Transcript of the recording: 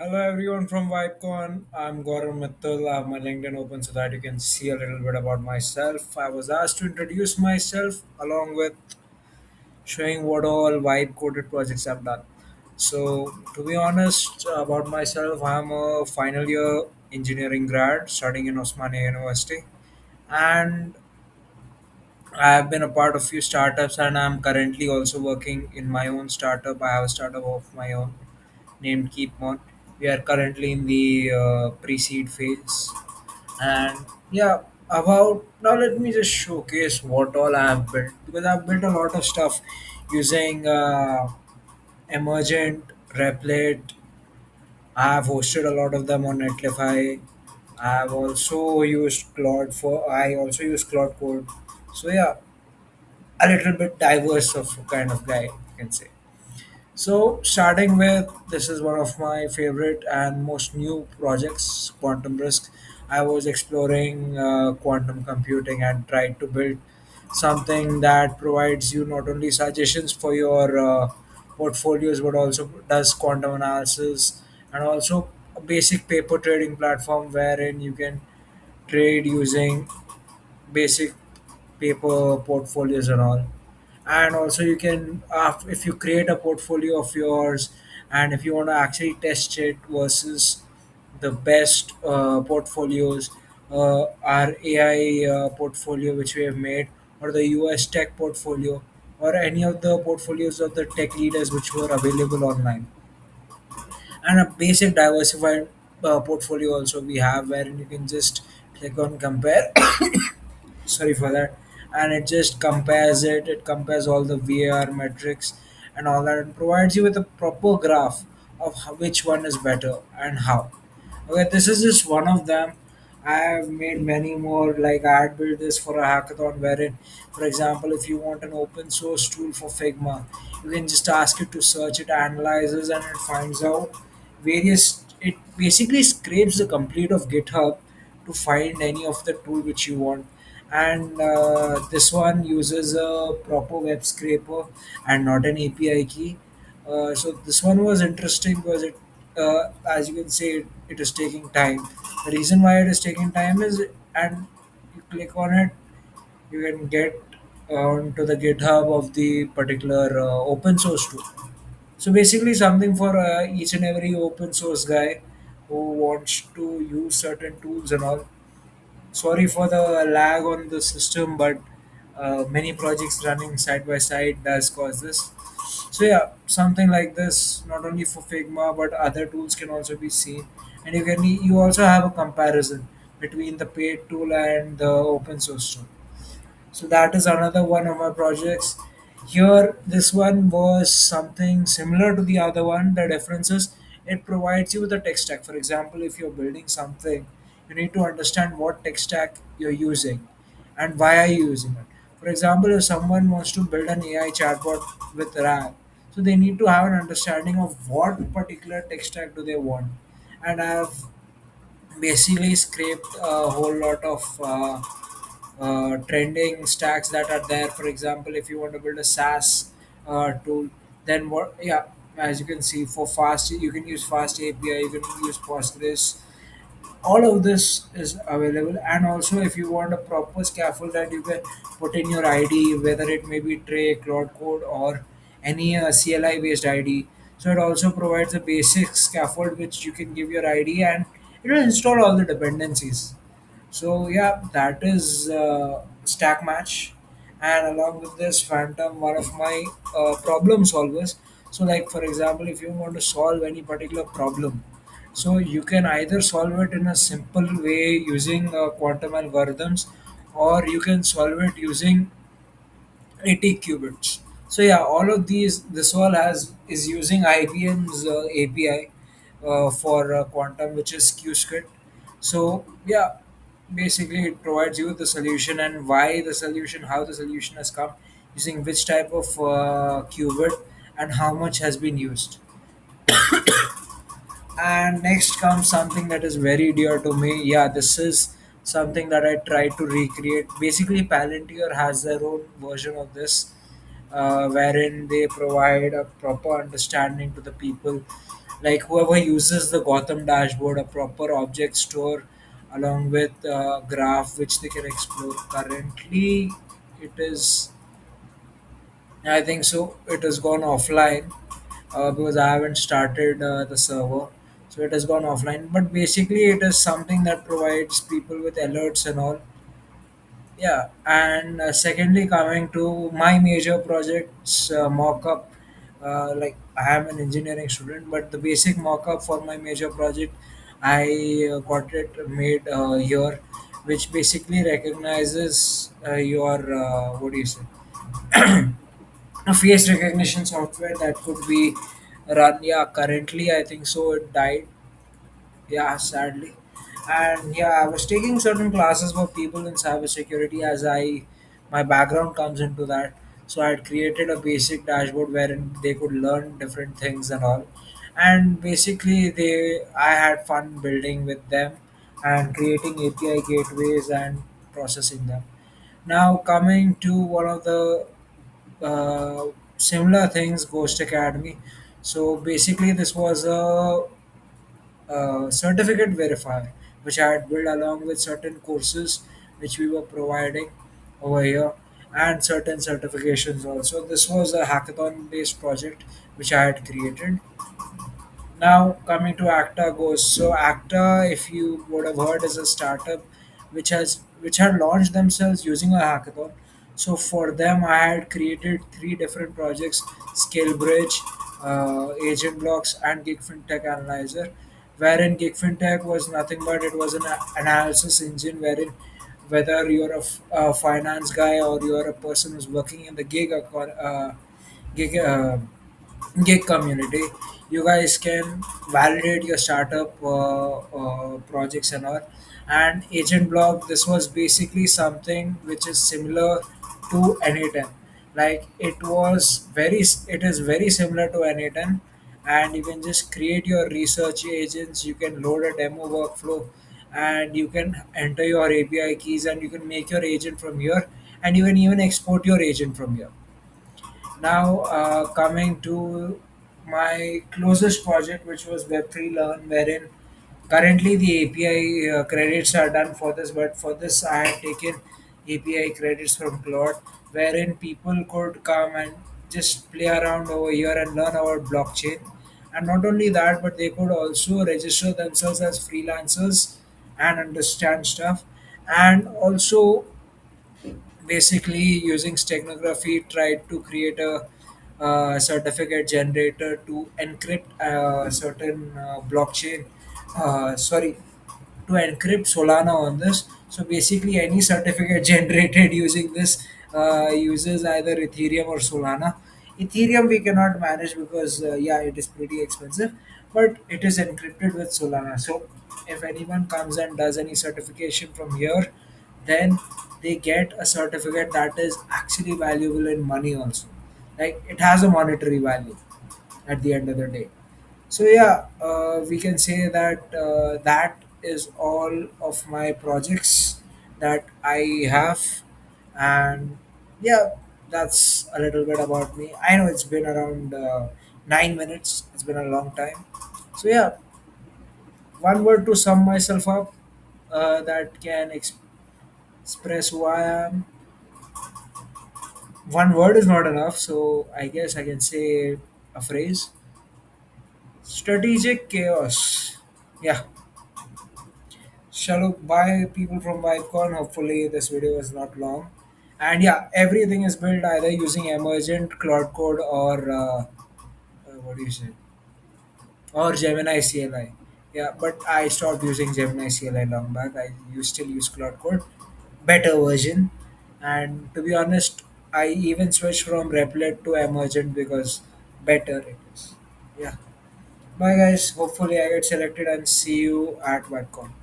Hello everyone from Vibecon. I'm Gaurav Mittal. I have my LinkedIn open so that you can see a little bit about myself. I was asked to introduce myself along with showing what all vibe coded projects I've done. So to be honest about myself, I'm a final year engineering grad studying in Osmania University, and I have been a part of few startups, and I'm currently also working in my own startup. I have a startup of my own named Keepmon. We are currently in the pre-seed phase, and yeah, about now let me just showcase what all I have built because I've built a lot of stuff using Emergent, Replit. I have hosted a lot of them on Netlify. I have also used Claude for. I also use Claude Code. So yeah, a little bit diverse of kind of guy you can say. So, starting with this is one of my favorite and most new projects, Quantum Risk. I was exploring quantum computing and tried to build something that provides you not only suggestions for your portfolios but also does quantum analysis and also a basic paper trading platform wherein you can trade using basic paper portfolios and all. And also you can if you create a portfolio of yours and if you want to actually test it versus the best portfolios, our AI portfolio which we have made, or the US tech portfolio, or any of the portfolios of the tech leaders which were available online, and a basic diversified portfolio also we have wherein you can just click on compare. Sorry for that. And it just compares all the var metrics and all that, and provides you with a proper graph of which one is better and how. Okay, this is just one of them. I have made many more. Like I had built this for a hackathon wherein, for example, if you want an open source tool for Figma, you can just ask it to search, it analyzes, and it finds out various. It basically scrapes the complete of GitHub to find any of the tool which you want. And this one uses a proper web scraper and not an API key. So this one was interesting because as you can see, it is taking time. The reason why it is taking time is, and you click on it, you can get onto the GitHub of the particular open source tool. So basically, something for each and every open source guy who wants to use certain tools and all. Sorry for the lag on the system, but many projects running side by side does cause this. So yeah, something like this, not only for Figma but other tools can also be seen, and you also have a comparison between the paid tool and the open source tool. So that is another one of my projects. Here, this one was something similar to the other one. The difference is it provides you with a tech stack. For example, if you're building something, you need to understand what tech stack you're using and why are you using it. For example, if someone wants to build an AI chatbot with RAG, so they need to have an understanding of what particular tech stack do they want. And I've basically scraped a whole lot of trending stacks that are there. For example, if you want to build a SaaS tool, then what? Yeah, as you can see, for fast, you can use Fast API, you can use Postgres. All of this is available, and also if you want a proper scaffold that you can put in your ID, whether it may be Tray, Cloud Code, or any CLI based ID. So it also provides a basic scaffold which you can give your ID, and it will install all the dependencies. So yeah, that is stack match, and along with this Phantom, one of my problem solvers. So like for example, if you want to solve any particular problem, so you can either solve it in a simple way using quantum algorithms, or you can solve it using 80 qubits. So yeah, all of these, this all has is using IBM's API for quantum, which is QScript. So yeah, basically it provides you the solution and why the solution, how the solution has come, using which type of qubit and how much has been used. And next comes something that is very dear to me. Yeah, this is something that I try to recreate. Basically, Palantir has their own version of this, wherein they provide a proper understanding to the people like whoever uses the Gotham dashboard, a proper object store along with a graph which they can explore. Currently, it is, I think so, it has gone offline because I haven't started the server. So it has gone offline. But basically, it is something that provides people with alerts and all. Yeah, and secondly, coming to my major projects mock-up, like I am an engineering student, but the basic mock-up for my major project, I got it made here, which basically recognizes your what do you say, a face recognition software that could be run. Yeah, currently I think so. It died, yeah, sadly. And yeah, I was taking certain classes for people in cybersecurity as my background comes into that. So I had created a basic dashboard wherein they could learn different things and all. And basically, I had fun building with them and creating API gateways and processing them. Now coming to one of the uh, similar things, Ghost Academy. So basically, this was a certificate verifier, which I had built along with certain courses which we were providing over here and certain certifications also. This was a hackathon based project which I had created. Now coming to Acta goes. So Acta, if you would have heard, is a startup which had launched themselves using a hackathon. So for them, I had created three different projects: Scalebridge, Agent Blocks, and Gig FinTech Analyzer. Wherein Gig FinTech was nothing but it was an analysis engine wherein whether you're a finance guy or you're a person who's working in the gig gig community, you guys can validate your startup projects and all. And Agent Block, this was basically something which is similar to N8N. Like it is very similar to N8N, and you can just create your research agents, you can load a demo workflow, and you can enter your API keys, and you can make your agent from here, and you can even export your agent from here. Now, coming to my closest project, which was Web3 Learn, wherein currently the API credits are done for this, but for this I had taken API credits from Claude, wherein people could come and just play around over here and learn about blockchain. And not only that, but they could also register themselves as freelancers and understand stuff. And also basically using steganography tried to create a certificate generator to encrypt certain blockchain sorry, to encrypt Solana on this. So basically any certificate generated using this uses either Ethereum or Solana. Ethereum we cannot manage because yeah, it is pretty expensive, but it is encrypted with Solana. So if anyone comes and does any certification from here, then they get a certificate that is actually valuable in money also. Like it has a monetary value at the end of the day. So yeah, we can say that that is all of my projects that I have, and yeah, that's a little bit about me. I know it's been around 9 minutes. It's been a long time. So yeah, one word to sum myself up that can express who I am. One word is not enough, so I guess I can say a phrase: strategic chaos. Yeah. Shalom, bye people from Vibecon. Hopefully, this video is not long. And yeah, everything is built either using Emergent, Cloud Code, or what do you say? Or Gemini CLI. Yeah, but I stopped using Gemini CLI long back. Still use Cloud Code, better version. And to be honest, I even switched from Replit to Emergent because better it is. Yeah. Bye guys. Hopefully, I get selected and see you at Vibecon.